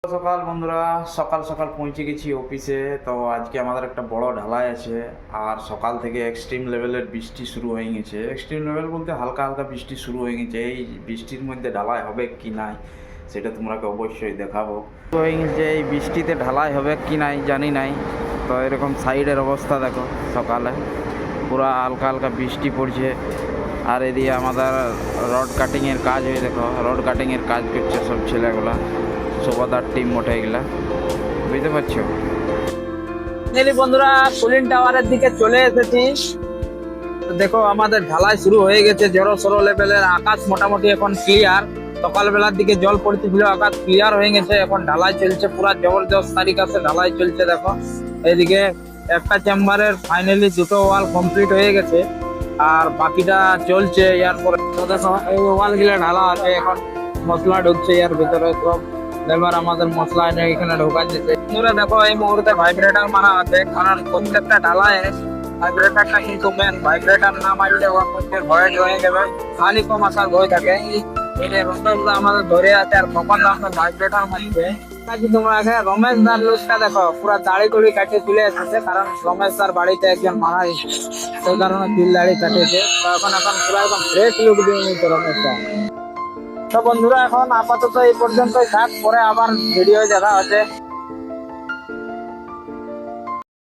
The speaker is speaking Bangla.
সকাল বন্ধুরা, সকাল সকাল পৌঁছে গেছি অফিসে। তো আজকে আমাদের একটা বড় ঢালাই আছে, আর সকাল থেকে এক্সট্রিম লেভেলের বৃষ্টি শুরু হয়ে গেছে। এক্সট্রিম লেভেল বলতে হালকা হালকা বৃষ্টি শুরু হয়ে গেছে। এই বৃষ্টির মধ্যে ঢালাই হবে কি নাই সেটা তোমরাকে অবশ্যই দেখাবো। তো হয়ে গেছে, এই বৃষ্টিতে ঢালাই হবে কি নাই জানি নাই। তো এরকম সাইডের অবস্থা দেখো, সকালে পুরো হালকা হালকা বৃষ্টি পড়ছে। আর এদিকে আমাদের রড কাটিংয়ের কাজ হয়ে, দেখো রড কাটিংয়ের কাজ করছে সব ছেলেগুলা, সুবাদার টিম মোটে এগুলা, বুঝতে পারছো। বন্ধুরা, কুলিন টাওয়ারের দিকে চলে এসেছি। তো দেখো আমাদের ঢালাই শুরু হয়ে গেছে, জড়ো সরো লেভেলের। আকাশ মোটামুটি এখন ক্লিয়ার। সকালবেলার দিকে জল পড়তেছিল, আকাশ ক্লিয়ার হয়ে গেছে। এখন ঢালাই চলছে, পুরা জবরদস্ত তারিখে ঢালাই চলছে। দেখো এদিকে একটা চেম্বারের ফাইনালি দুটো ওয়াল কমপ্লিট হয়ে গেছে, আর বাকিটা চলছে। ইয়ার পরে তো দেখো এই ওয়াল গুলা ঢালা আছে, এখন মশলা ঢুকছে এর ভিতরে। সব লেবার আমাদের মশলা এনে এখানে ঢোকা যেতে। দেখো এই মুহূর্তে ভাইব্রেটার মারা আছে, কারণ প্রত্যেকটা ঢালায় ভাইব্রেটারটা কিন্তু মেন। ভাইব্রেটার না মারলে ভয়ে হয়ে যাবে, খালি কম আসার ভয় থাকে। আমাদের ধরে আছে, আর কখন আমরা ভাইব্রেটার মারছে। তোমরা রমেশ দার লুকটা দেখো, পুরা দাড়ি টুড়ি কাটিয়ে তুলে এসেছে, কারণ রমেশ দার বাড়িতে একজন মারা গেছে, সেই কারণে চুল দাড়ি কাটিয়েছে। তো এখন পুরা একদম ফ্রেশ লুক দিয়ে নিচ্ছে রমেশ দা। তো বন্ধুরা, এখন আপাতত এই পর্যন্তই থাক, পরে আবার ভিডিও দেখা হচ্ছে।